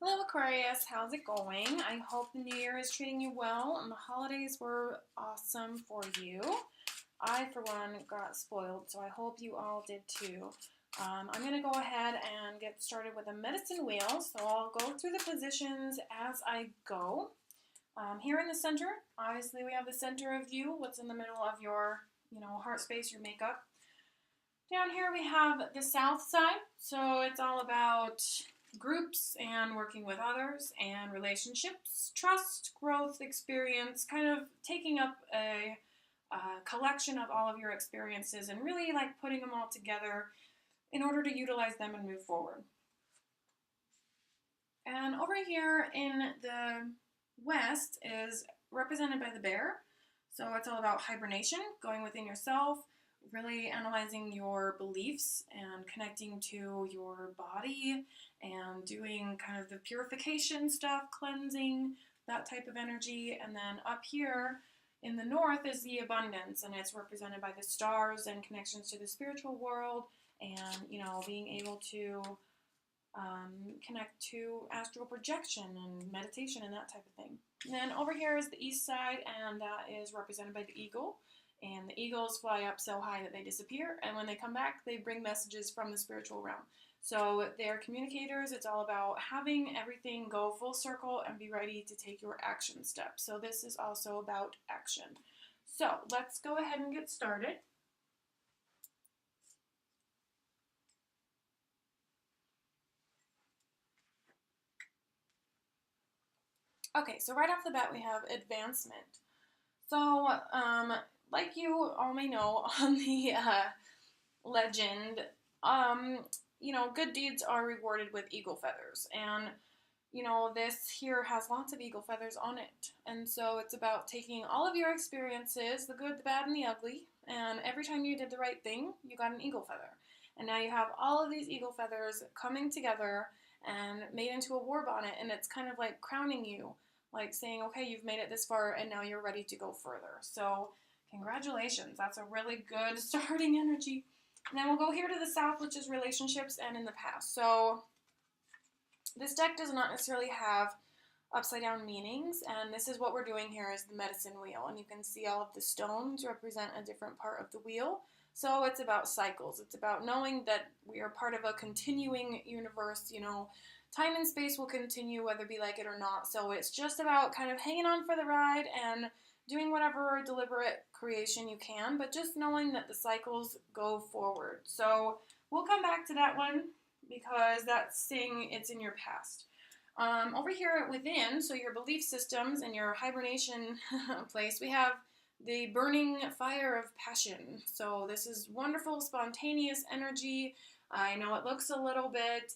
Hello Aquarius, how's it going? I hope the new year is treating you well and the holidays were awesome for you. I, for one, got spoiled, so I hope you all did too. I'm going to go ahead and get started with a medicine wheel, so I'll go through the positions as I go. Here in the center, obviously we have the center of you, what's in the middle of your, heart space, your makeup. Down here we have the south side, so it's all about groups and working with others and relationships, trust, growth, experience, kind of taking up a collection of all of your experiences and really like putting them all together in order to utilize them and move forward. And over here in the west is represented by the bear. So it's all about hibernation, going within yourself, really analyzing your beliefs and connecting to your body and doing kind of the purification stuff, cleansing, that type of energy. And then up here in the north is the abundance, and it's represented by the stars and connections to the spiritual world and, being able to connect to astral projection and meditation and that type of thing. And then over here is the east side, and that is represented by the eagle. And the eagles fly up so high that they disappear, and when they come back, they bring messages from the spiritual realm. So they're communicators. It's all about having everything go full circle and be ready to take your action steps. So this is also about action. So let's go ahead and get started. Okay, so right off the bat we have advancement. So, like you all may know on the legend, good deeds are rewarded with eagle feathers. And, this here has lots of eagle feathers on it. And so it's about taking all of your experiences, the good, the bad, and the ugly, and every time you did the right thing, you got an eagle feather. And now you have all of these eagle feathers coming together and made into a war bonnet, and it's kind of like crowning you, like saying, okay, you've made it this far, and now you're ready to go further. So congratulations, that's a really good starting energy. And then we'll go here to the south, which is relationships and in the past. So this deck does not necessarily have upside down meanings, and this is what we're doing here is the medicine wheel. And you can see all of the stones represent a different part of the wheel. So it's about cycles. It's about knowing that we are part of a continuing universe, time and space will continue whether we like it or not. So it's just about kind of hanging on for the ride and doing whatever deliberate creation you can, but just knowing that the cycles go forward. So we'll come back to that one because that's saying it's in your past. Over here within, so your belief systems and your hibernation place, we have the burning fire of passion. So this is wonderful, spontaneous energy. I know it looks a little bit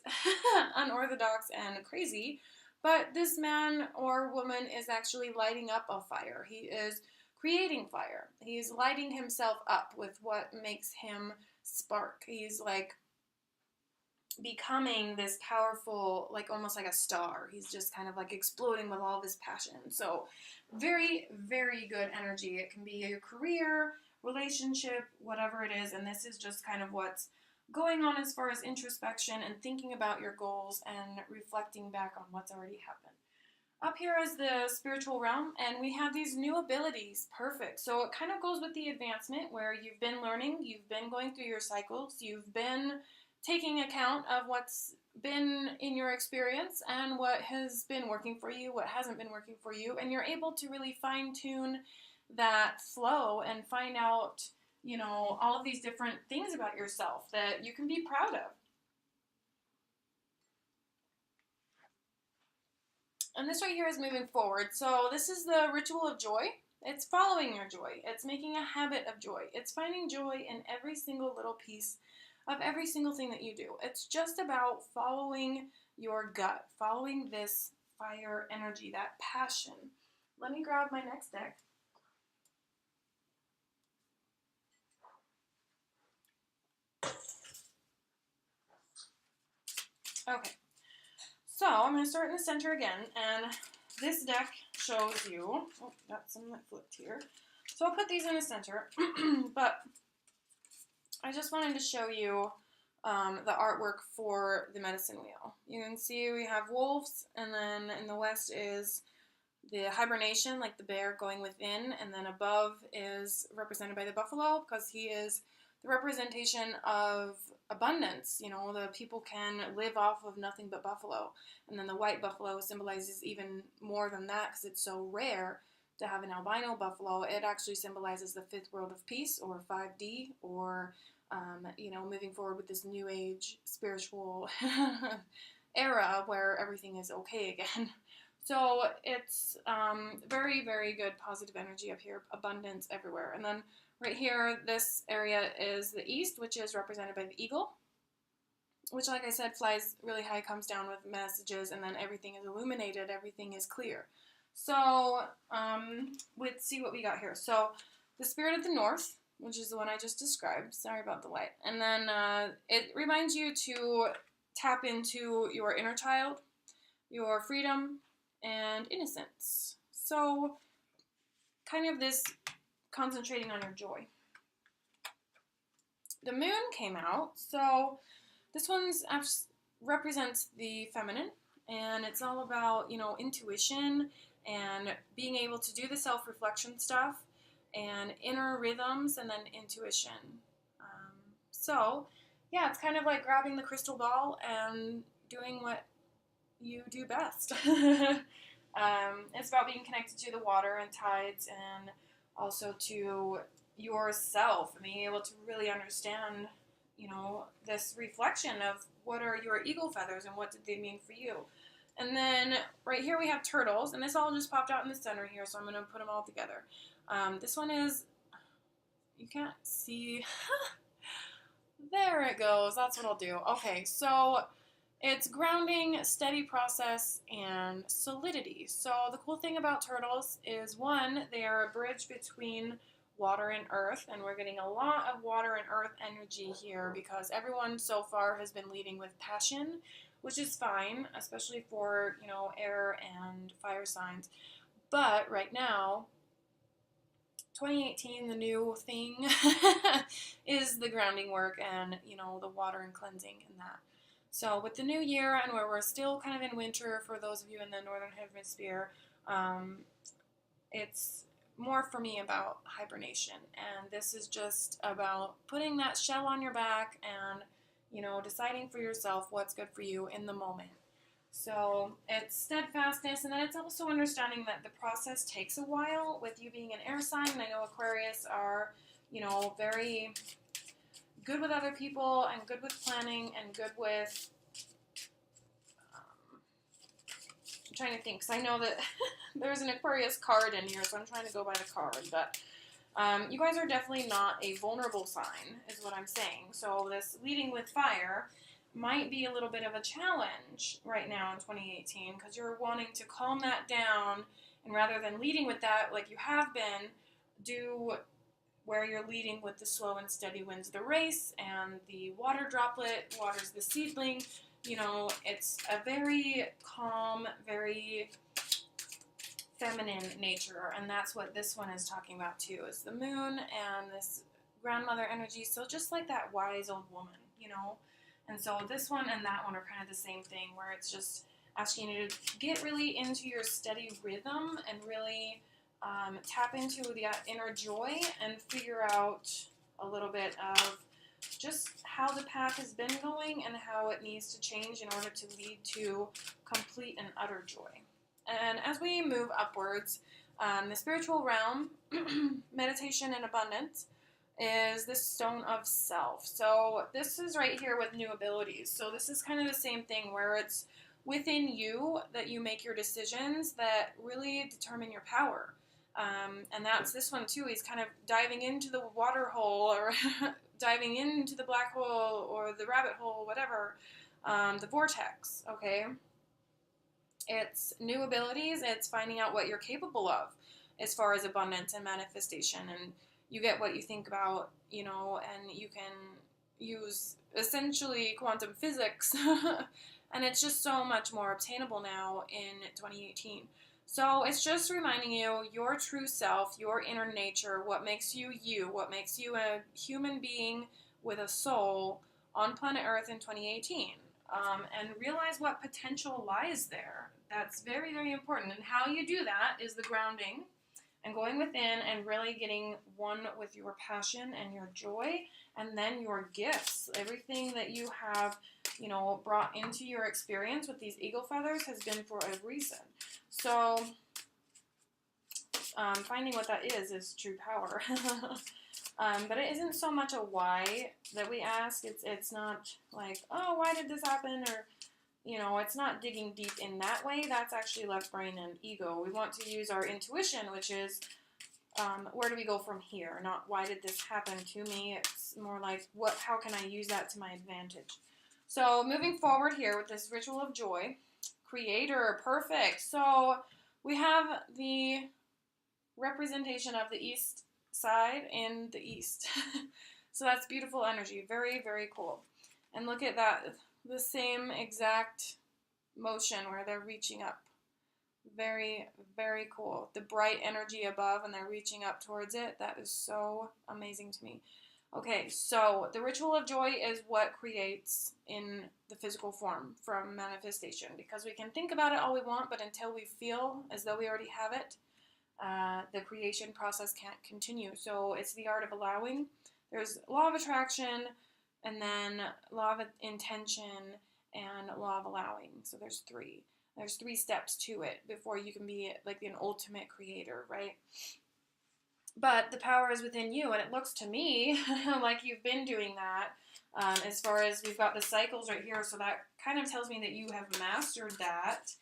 unorthodox and crazy, but this man or woman is actually lighting up a fire. He is creating fire. He's lighting himself up with what makes him spark. He's like becoming this powerful, like almost like a star. He's just kind of like exploding with all this passion. So very, very good energy. It can be your career, relationship, whatever it is. And this is just kind of what's going on as far as introspection and thinking about your goals and reflecting back on what's already happened. Up here is the spiritual realm, and we have these new abilities. Perfect. So it kind of goes with the advancement where you've been learning, you've been going through your cycles, you've been taking account of what's been in your experience and what has been working for you, what hasn't been working for you, and you're able to really fine-tune that flow and find out, all of these different things about yourself that you can be proud of. And this right here is moving forward. So this is the ritual of joy. It's following your joy. It's making a habit of joy. It's finding joy in every single little piece of every single thing that you do. It's just about following your gut, following this fire energy, that passion. Let me grab my next deck. Okay, so I'm going to start in the center again, and this deck shows you, got some that flipped here. So I'll put these in the center, but I just wanted to show you the artwork for the medicine wheel. You can see we have wolves, and then in the west is the hibernation, like the bear going within, and then above is represented by the buffalo because he is the representation of abundance. You know, the people can live off of nothing but buffalo. And then the white buffalo symbolizes even more than that because it's so rare to have an albino buffalo. It actually symbolizes the fifth world of peace, or 5D, or you know, moving forward with this new age spiritual era where everything is okay again. So it's very, very good positive energy up here, abundance everywhere. And then right here, this area is the east, which is represented by the eagle, which, like I said, flies really high, comes down with messages, and then everything is illuminated, everything is clear. So let's see what we got here. So the spirit of the north, which is the one I just described. Sorry about the light. And then it reminds you to tap into your inner child, your freedom, and innocence. So kind of this concentrating on your joy. The moon came out, so this one's represents the feminine, and it's all about, you know, intuition and being able to do the self-reflection stuff and inner rhythms and then intuition. So yeah, it's kind of like grabbing the crystal ball and doing what you do best. It's about being connected to the water and tides, and also to yourself and being able to really understand, you know, this reflection of what are your eagle feathers and what did they mean for you. And then right here we have turtles, and this all just popped out in the center here, so I'm going to put them all together. This one is, you can't see, there it goes, that's what I'll do. Okay, so it's grounding, steady process, and solidity. So the cool thing about turtles is, one, they are a bridge between water and earth, and we're getting a lot of water and earth energy here because everyone so far has been leading with passion, which is fine, especially for, you know, air and fire signs. But right now, 2018, the new thing is the grounding work and, you know, the water and cleansing and that. So with the new year, and where we're still kind of in winter for those of you in the northern hemisphere, it's more for me about hibernation. And this is just about putting that shell on your back and, you know, deciding for yourself what's good for you in the moment. So it's steadfastness, and then it's also understanding that the process takes a while with you being an air sign. And I know Aquarius are, you know, very good with other people and good with planning and good with, I'm trying to think, because I know that there's an Aquarius card in here, so I'm trying to go by the card, but you guys are definitely not a vulnerable sign, is what I'm saying. So this leading with fire might be a little bit of a challenge right now in 2018 because you're wanting to calm that down, and rather than leading with that like you have been, do where you're leading with the slow and steady wins the race, and the water droplet waters the seedling. You know, it's a very calm, very feminine nature, and that's what this one is talking about too, is the moon and this grandmother energy. So just like that wise old woman, you know. And so this one and that one are kind of the same thing, where it's just asking you to get really into your steady rhythm and really tap into the inner joy and figure out a little bit of just how the path has been going and how it needs to change in order to lead to complete and utter joy. And as we move upwards, the spiritual realm, meditation and abundance, is this stone of self. So this is right here with new abilities. So this is kind of the same thing, where it's within you that you make your decisions that really determine your power. And that's this one too. He's kind of diving into the water hole, or diving into the black hole or the rabbit hole, whatever, the vortex, okay? It's new abilities. It's finding out what you're capable of as far as abundance and manifestation, and you get what you think about, you know, and you can use essentially quantum physics, and it's just so much more obtainable now in 2018. So it's just reminding you your true self, your inner nature, what makes you you, what makes you a human being with a soul, on planet Earth in 2018, and realize what potential lies there. That's very, very important. And how you do that is the grounding and going within and really getting one with your passion and your joy, and then your gifts. Everything that you have, brought into your experience with these eagle feathers has been for a reason. So finding what that is true power. But it isn't so much a why that we ask. It's not like, oh, why did this happen? Or, it's not digging deep in that way. That's actually left brain and ego. We want to use our intuition, which is, where do we go from here? Not why did this happen to me? It's more like, how can I use that to my advantage? So moving forward here with this ritual of joy, creator, perfect. So we have the representation of the east side in the east. So that's beautiful energy. Very, very cool. And look at that, the same exact motion where they're reaching up. Very, very cool. The bright energy above and they're reaching up towards it. That is so amazing to me. Okay, so the ritual of joy is what creates in the physical form from manifestation, because we can think about it all we want, but until we feel as though we already have it, the creation process can't continue. So it's the art of allowing. There's law of attraction, and then law of intention, and law of allowing. So there's three. There's 3 steps to it before you can be like an ultimate creator, right? But the power is within you, and it looks to me like you've been doing that. As far as we've got the cycles right here, so that kind of tells me that you have mastered that.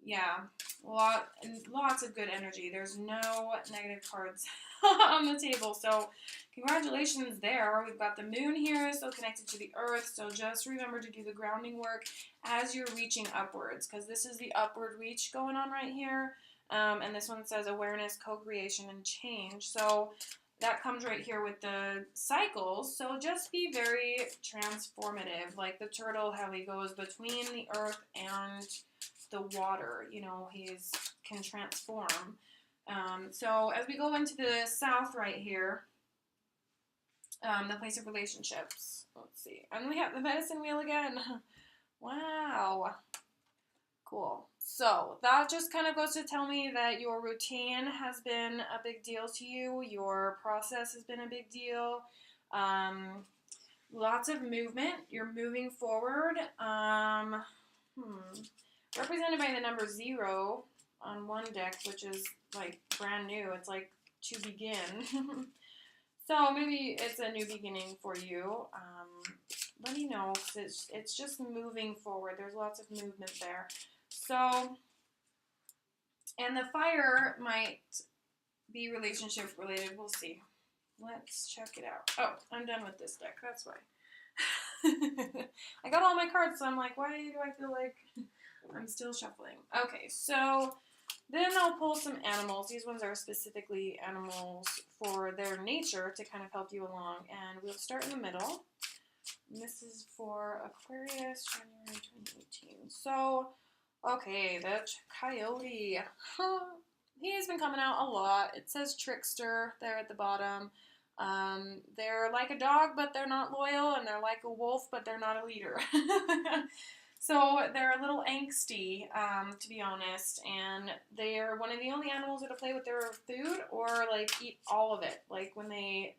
Yeah, lots of good energy. There's no negative cards on the table, so congratulations there. We've got the moon here, so connected to the earth, so just remember to do the grounding work as you're reaching upwards, because this is the upward reach going on right here, and this one says awareness, co-creation, and change, so that comes right here with the cycles, so just be very transformative, like the turtle, how he goes between the earth and the water, he can transform. So as we go into the south right here, the place of relationships, let's see, and we have the medicine wheel again. Wow, cool. So that just kind of goes to tell me that your routine has been a big deal to you, your process has been a big deal, lots of movement, you're moving forward, represented by the number 0 on one deck, which is like brand new. It's like to begin. So maybe it's a new beginning for you. Let me know, because it's just moving forward. There's lots of movement there. So, and the fire might be relationship related. We'll see. Let's check it out. Oh, I'm done with this deck. That's why. I got all my cards, so I'm like, why do I feel like I'm still shuffling? Okay, so then I'll pull some animals. These ones are specifically animals for their nature to kind of help you along. And we'll start in the middle. And this is for Aquarius, January 2018. So, okay, the coyote. He's been coming out a lot. It says trickster there at the bottom. They're like a dog, but they're not loyal, and they're like a wolf, but they're not a leader. So they're a little angsty, to be honest, and they're one of the only animals that'll play with their food or like eat all of it. Like when they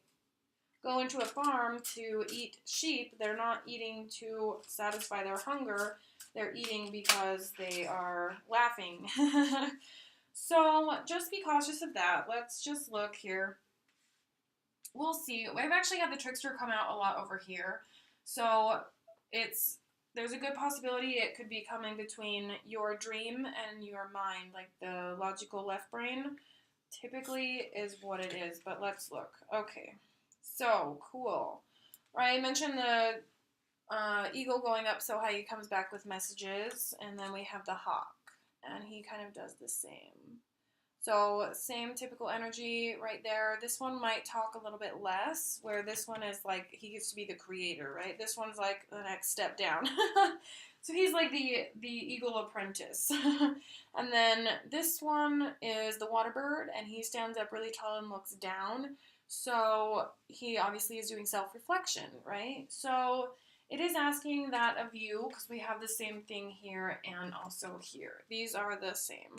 go into a farm to eat sheep, they're not eating to satisfy their hunger. They're eating because they are laughing. So just be cautious of that. Let's just look here. We'll see. We've actually had the trickster come out a lot over here. So there's a good possibility it could be coming between your dream and your mind, like the logical left brain typically is what it is, but let's look. Okay, so cool. Right, I mentioned the eagle going up so high he comes back with messages, and then we have the hawk, and he kind of does the same. So same typical energy right there. This one might talk a little bit less, where this one is like, he gets to be the creator, right? This one's like the next step down. So he's like the eagle apprentice. And then this one is the water bird, and he stands up really tall and looks down. So he obviously is doing self-reflection, right? So it is asking that of you because we have the same thing here and also here. These are the same.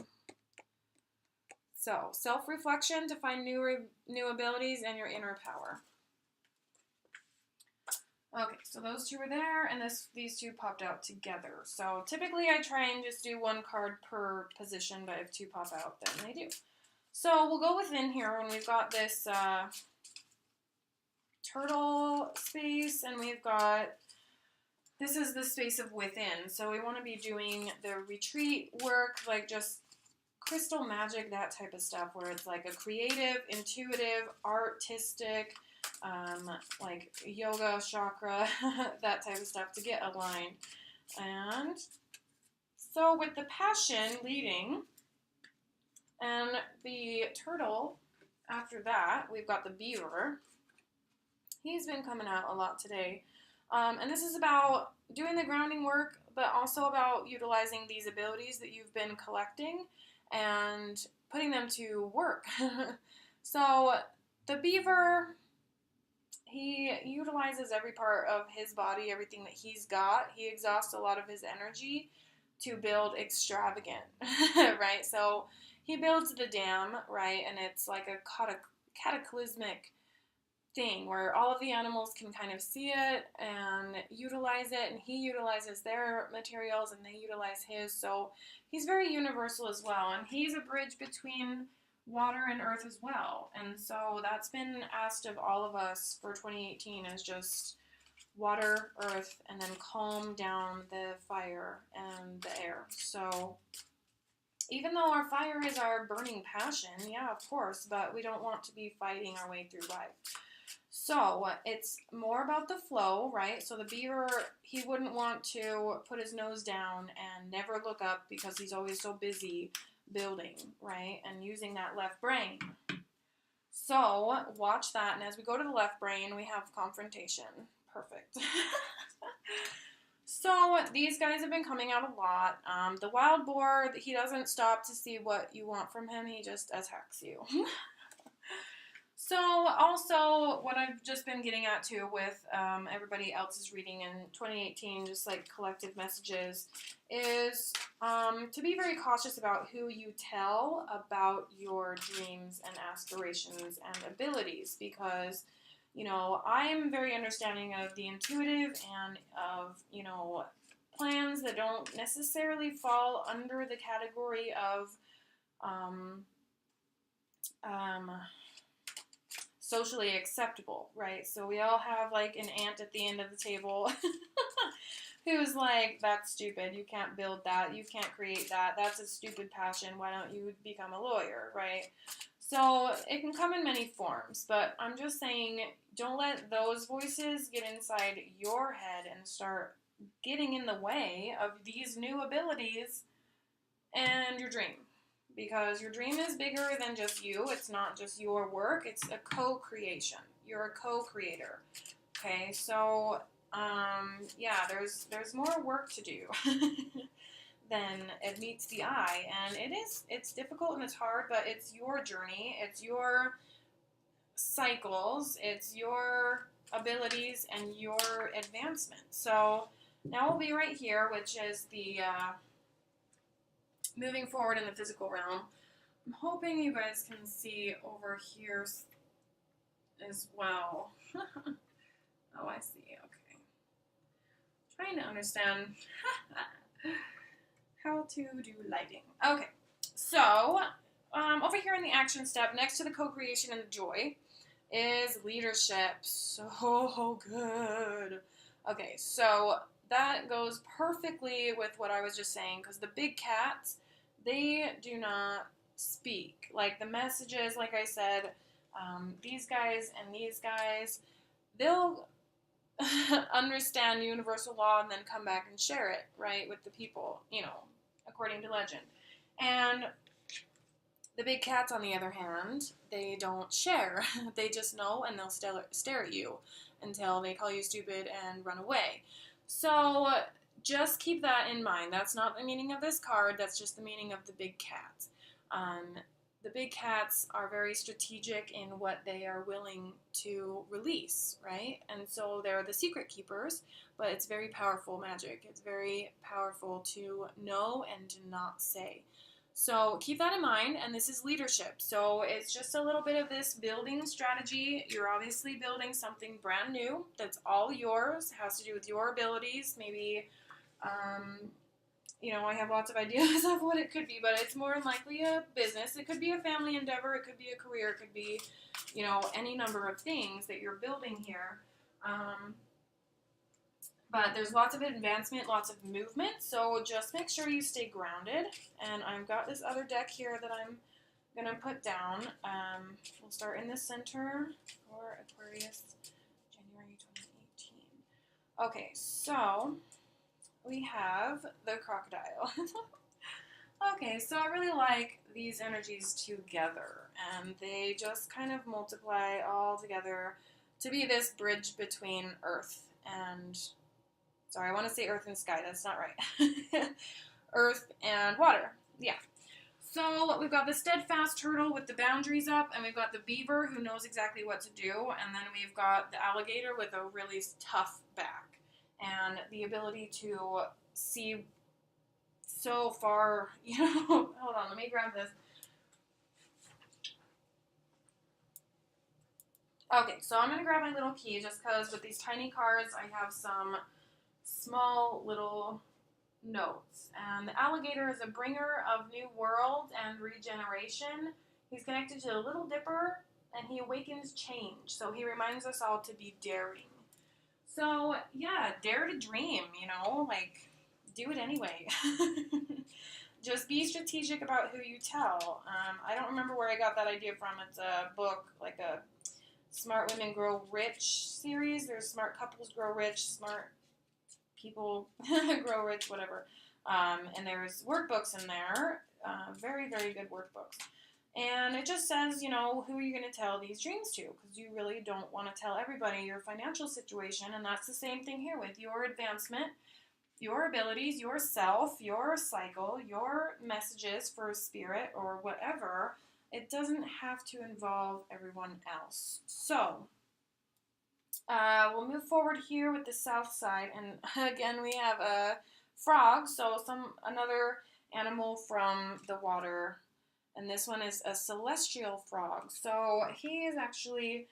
So self-reflection to find new abilities and your inner power. Okay, so those two are there, and these two popped out together. So typically I try and just do one card per position, but if two pop out, then they do. So we'll go within here, and we've got this turtle space, and we've got, this is the space of within. So we want to be doing the retreat work, like just crystal magic, that type of stuff, where it's like a creative, intuitive, artistic, like yoga, chakra, that type of stuff to get aligned. And so with the passion leading and the turtle after that, we've got the beaver. He's been coming out a lot today. And this is about doing the grounding work, but also about utilizing these abilities that you've been collecting and putting them to work. So the beaver, he utilizes every part of his body, everything that he's got. He exhausts a lot of his energy to build extravagant, right? So he builds the dam, right? And it's like a cataclysmic thing where all of the animals can kind of see it and utilize it, and he utilizes their materials and they utilize his. So he's very universal as well, and he's a bridge between water and earth as well. And so that's been asked of all of us for 2018, is just water, earth, and then calm down the fire and the air. So even though our fire is our burning passion, yeah, of course, but we don't want to be fighting our way through life. So it's more about the flow, right? So the beaver, he wouldn't want to put his nose down and never look up because he's always so busy building, right? And using that left brain. So watch that. And as we go to the left brain, we have confrontation. Perfect. So these guys have been coming out a lot. The wild boar, he doesn't stop to see what you want from him. He just attacks you. So also what I've just been getting at too with everybody else's reading in 2018, just like collective messages, is to be very cautious about who you tell about your dreams and aspirations and abilities, because, you know, I'm very understanding of the intuitive and of, you know, plans that don't necessarily fall under the category of socially acceptable, right? So we all have like an aunt at the end of the table who's like, that's stupid, you can't build that, you can't create that, that's a stupid passion, why don't you become a lawyer, right? So it can come in many forms, but I'm just saying, don't let those voices get inside your head and start getting in the way of these new abilities and your dream. Because your dream is bigger than just you. It's not just your work. It's a co-creation. You're a co-creator. Okay, so yeah, there's more work to do than it meets the eye, and it's difficult and it's hard, but it's your journey. It's your cycles. It's your abilities and your advancement. So now we'll be right here, which is the moving forward in the physical realm. I'm hoping you guys can see over here as well. Oh, I see. Okay. Trying to understand how to do lighting. Okay. So, over here in the action step, next to the co-creation and the joy, is leadership. So good. Okay, so that goes perfectly with what I was just saying, because the big cats, they do not speak. Like the messages, like I said, these guys and these guys, they'll understand universal law and then come back and share it, right, with the people, you know, according to legend. And the big cats, on the other hand, they don't share. They just know, and they'll stare at you until they call you stupid and run away. So just keep that in mind. That's not the meaning of this card. That's just the meaning of the big cat. the big cats are very strategic in what they are willing to release, right? And so they're the secret keepers, but it's very powerful magic. It's very powerful to know and to not say. So keep that in mind, and this is leadership. So it's just a little bit of this building strategy. You're obviously building something brand new that's all yours, has to do with your abilities, maybe I have lots of ideas of what it could be, but it's more than likely a business. It could be a family endeavor. It could be a career. It could be, any number of things that you're building here. But there's lots of advancement, lots of movement, so just make sure you stay grounded. And I've got this other deck here that I'm going to put down. We'll start in the center for Aquarius, January 2018. Okay, so we have the crocodile. Okay, so I really like these energies together, and they just kind of multiply all together to be this bridge between earth and, sorry, I want to say earth and sky, that's not right. Earth and water, yeah. So we've got the steadfast turtle with the boundaries up, and we've got the beaver who knows exactly what to do, and then we've got the alligator with a really tough back and the ability to see so far, hold on, let me grab this. Okay, so I'm going to grab my little key just because with these tiny cards I have some small little notes. And the alligator is a bringer of new world and regeneration. He's connected to the Little Dipper, and he awakens change. So he reminds us all to be daring. So, yeah, dare to dream, do it anyway. Just be strategic about who you tell. I don't remember where I got that idea from. It's a book, like a Smart Women Grow Rich series. There's Smart Couples Grow Rich, Smart People Grow Rich, whatever. And there's workbooks in there, very, very good workbooks. And it just says, who are you going to tell these dreams to? Because you really don't want to tell everybody your financial situation, and that's the same thing here with your advancement, your abilities, yourself, your cycle, your messages for spirit or whatever. It doesn't have to involve everyone else. So, we'll move forward here with the south side, and again we have a frog, so another animal from the water, and this one is a celestial frog. So he is actually,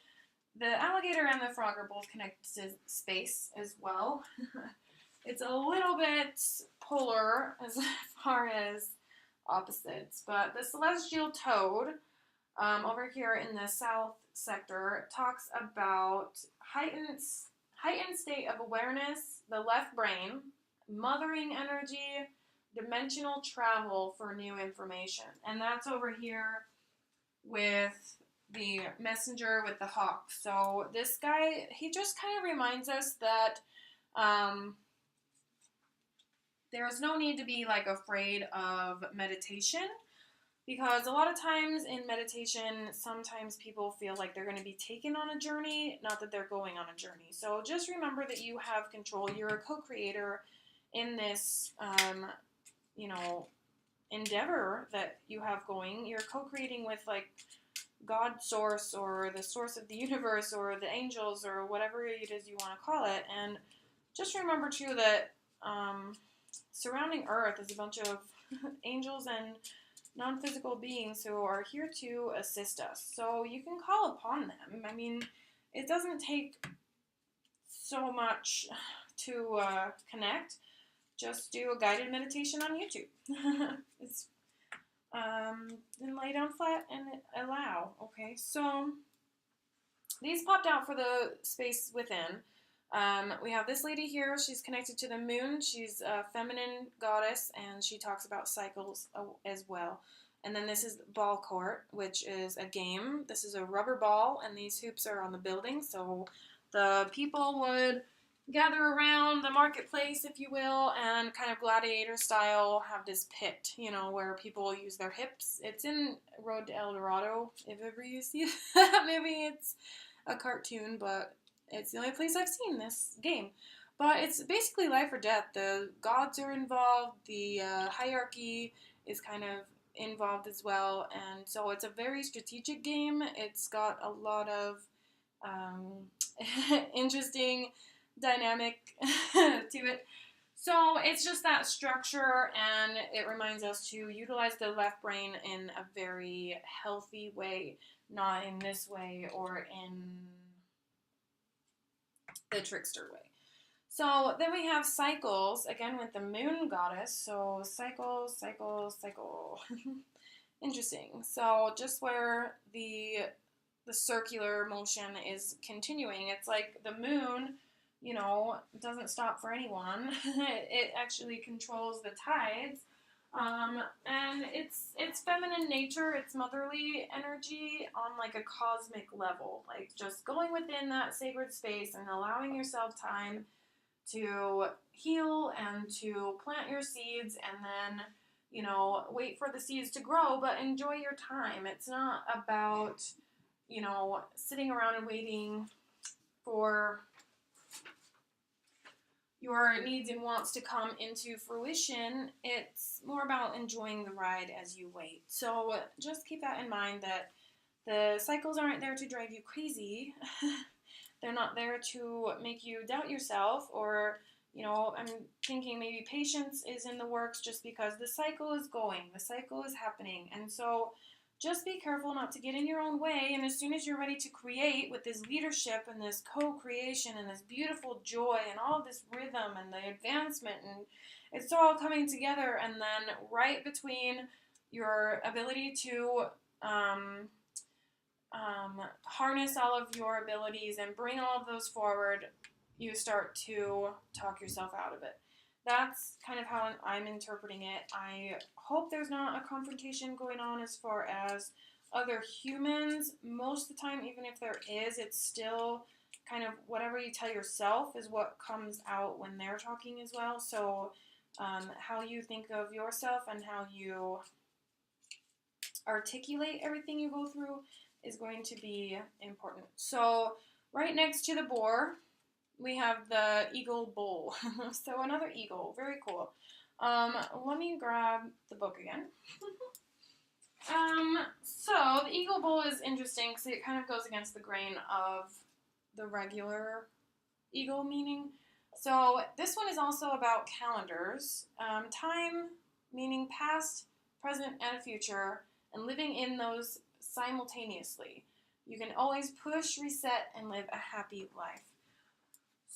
the alligator and the frog are both connected to space as well. It's a little bit polar as far as opposites, but the celestial toad over here in the south sector talks about heightened state of awareness, the left brain, mothering energy, dimensional travel for new information. And that's over here with the messenger with the hawk. So this guy, he just kind of reminds us that there's no need to be afraid of meditation, because a lot of times in meditation, sometimes people feel like they're going to be taken on a journey, not that they're going on a journey. So just remember that you have control. You're a co-creator in this, endeavor that you have going. You're co-creating with God source, or the source of the universe, or the angels, or whatever it is you want to call it. And just remember too that surrounding Earth is a bunch of angels and non-physical beings who are here to assist us. So you can call upon them. I mean, it doesn't take so much to connect. Just do a guided meditation on YouTube. It's then lay down flat and allow. Okay, so these popped out for the space within. We have this lady here. She's connected to the moon. She's a feminine goddess, and she talks about cycles as well. And then this is ball court, which is a game. This is a rubber ball, and these hoops are on the building. So the people would gather around the marketplace, if you will, and kind of gladiator style have this pit, where people use their hips. It's in Road to El Dorado, if ever you see that. Maybe it's a cartoon, but it's the only place I've seen this game. But it's basically life or death. The gods are involved. The hierarchy is kind of involved as well, and so it's a very strategic game. It's got a lot of um, interesting dynamic to it. So it's just that structure, and it reminds us to utilize the left brain in a very healthy way, not in this way or in the trickster way. So then we have cycles, again with the moon goddess. So cycle, cycle, cycle. Interesting. So just where the circular motion is continuing, it's like the moon, you know, doesn't stop for anyone. It actually controls the tides. And it's feminine nature, it's motherly energy on like a cosmic level, like just going within that sacred space and allowing yourself time to heal and to plant your seeds, and then, you know, wait for the seeds to grow, but enjoy your time. It's not about, you know, sitting around and waiting for your needs and wants to come into fruition. It's more about enjoying the ride as you wait. So just keep that in mind, that the cycles aren't there to drive you crazy. They're not there to make you doubt yourself, or, you know, I'm thinking maybe patience is in the works just because the cycle is going, the cycle is happening. And so just be careful not to get in your own way. And as soon as you're ready to create with this leadership and this co-creation and this beautiful joy and all this rhythm and the advancement, and it's all coming together, and then right between your ability to harness all of your abilities and bring all of those forward, you start to talk yourself out of it. That's kind of how I'm interpreting it. I hope there's not a confrontation going on as far as other humans. Most of the time, even if there is, it's still kind of whatever you tell yourself is what comes out when they're talking as well. So how you think of yourself and how you articulate everything you go through is going to be important. So right next to the boar, we have the eagle bull. So another eagle, very cool. Let me grab the book again. So the eagle bull is interesting because it kind of goes against the grain of the regular eagle meaning. So this one is also about calendars, time meaning past, present, and future, and living in those simultaneously. You can always push, reset, and live a happy life.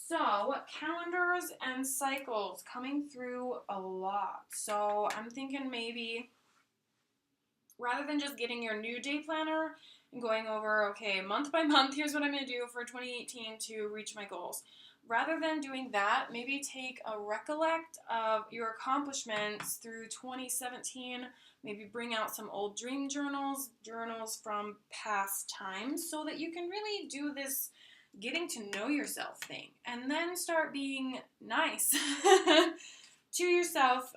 So, calendars and cycles coming through a lot. So, I'm thinking maybe rather than just getting your new day planner and going over, okay, month by month, here's what I'm going to do for 2018 to reach my goals. Rather than doing that, maybe take a recollect of your accomplishments through 2017. Maybe bring out some old dream journals, journals from past times, so that you can really do this getting to know yourself thing, and then start being nice to yourself.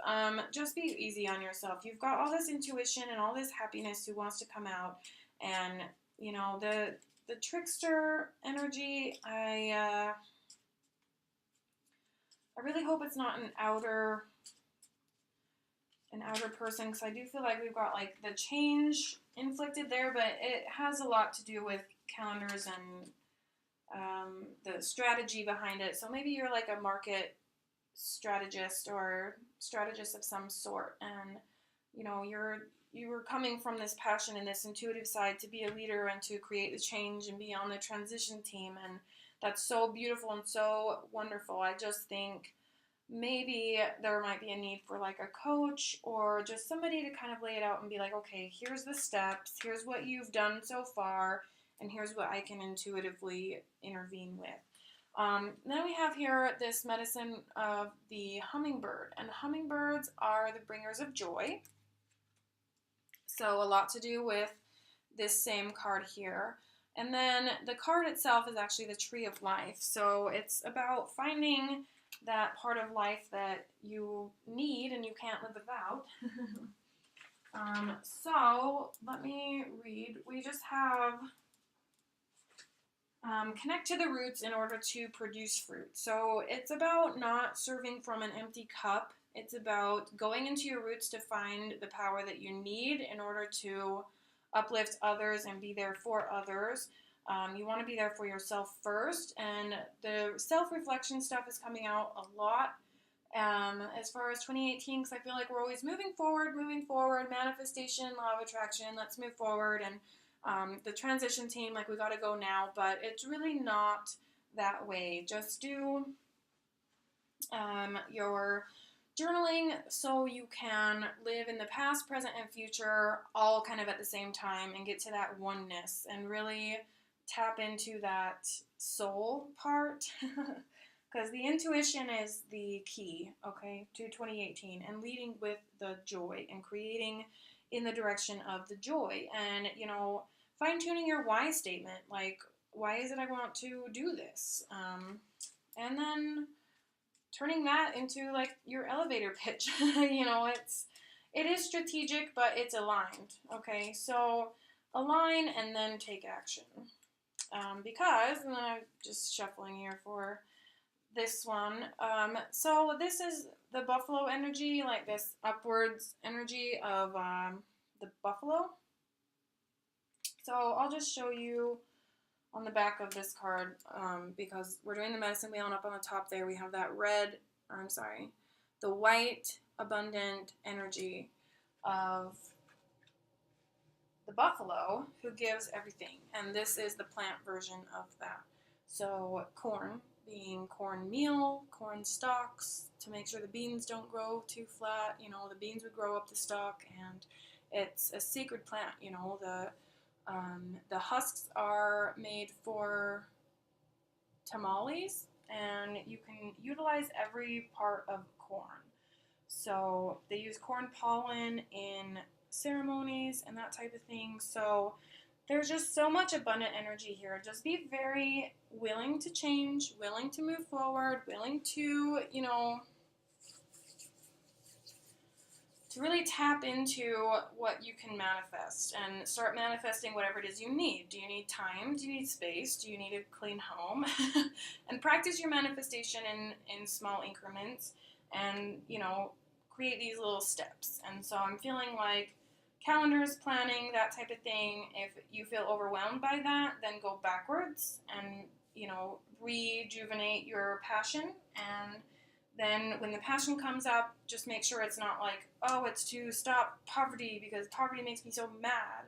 Just be easy on yourself. You've got all this intuition and all this happiness who wants to come out, and you know the trickster energy. I really hope it's not an outer person, because I do feel like we've got like the change inflicted there, but it has a lot to do with calendars and the strategy behind it. So maybe you're like a market strategist or strategist of some sort, and you know you were coming from this passion and this intuitive side to be a leader and to create the change and be on the transition team, and that's so beautiful and so wonderful. I just think maybe there might be a need for like a coach or just somebody to kind of lay it out and be like, okay, here's the steps, here's what you've done so far, and here's what I can intuitively intervene with. Then we have here this medicine of the hummingbird, and hummingbirds are the bringers of joy. So a lot to do with this same card here. And then the card itself is actually the tree of life. So it's about finding that part of life that you need and you can't live without. So let me read. We just have connect to the roots in order to produce fruit. So it's about not serving from an empty cup It's about going into your roots to find the power that you need in order to uplift others and be there for others. You want to be there for yourself first, and the self-reflection stuff is coming out a lot as far as 2018, because I feel like we're always moving forward, manifestation, law of attraction, let's move forward, and the transition team, like we got to go now, but it's really not that way. Just do your journaling so you can live in the past, present, and future all kind of at the same time and get to that oneness and really tap into that soul part. Because the intuition is the key, okay, to 2018, and leading with the joy and creating in the direction of the joy. And, you know, fine-tuning your why statement, like, why is it I want to do this? And then turning that into, like, your elevator pitch. You know, it is strategic, but it's aligned, okay? So align and then take action. Because, and I'm just shuffling here for this one. So this is the buffalo energy, like this upwards energy of the buffalo. So I'll just show you on the back of this card, because we're doing the medicine wheel, and up on the top there we have that the white abundant energy of the buffalo who gives everything, and this is the plant version of that. So corn being cornmeal, corn stalks, to make sure the beans don't grow too flat. You know, the beans would grow up the stalk, and it's a sacred plant. You know, the husks are made for tamales, and you can utilize every part of corn. So they use corn pollen in ceremonies and that type of thing. So there's just so much abundant energy here. Just be very willing to change, willing to move forward, willing to, you know, to really tap into what you can manifest and start manifesting whatever it is you need. Do you need time? Do you need space? Do you need a clean home? And practice your manifestation in small increments and, you know, create these little steps. And so I'm feeling like calendars, planning, that type of thing. If you feel overwhelmed by that, then go backwards and, you know, rejuvenate your passion. And then when the passion comes up, just make sure it's not like, oh, it's to stop poverty because poverty makes me so mad.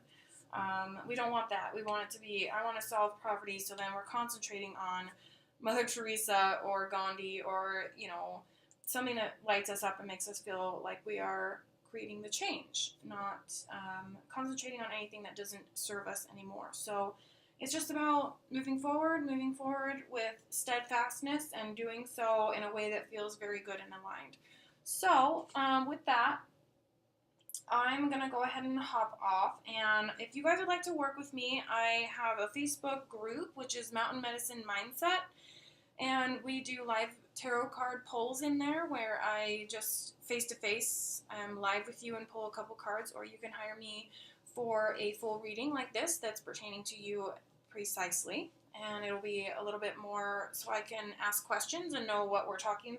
We don't want that. We want it to be, I want to solve poverty, so then we're concentrating on Mother Teresa or Gandhi or, you know, something that lights us up and makes us feel like we are creating the change, not concentrating on anything that doesn't serve us anymore. So it's just about moving forward with steadfastness and doing so in a way that feels very good and aligned. So with that, I'm going to go ahead and hop off. And if you guys would like to work with me, I have a Facebook group, which is Mountain Medicine Mindset. And we do live tarot card pulls in there where I just face-to-face live with you and pull a couple cards, or you can hire me for a full reading like this that's pertaining to you precisely. And it'll be a little bit more so I can ask questions and know what we're talking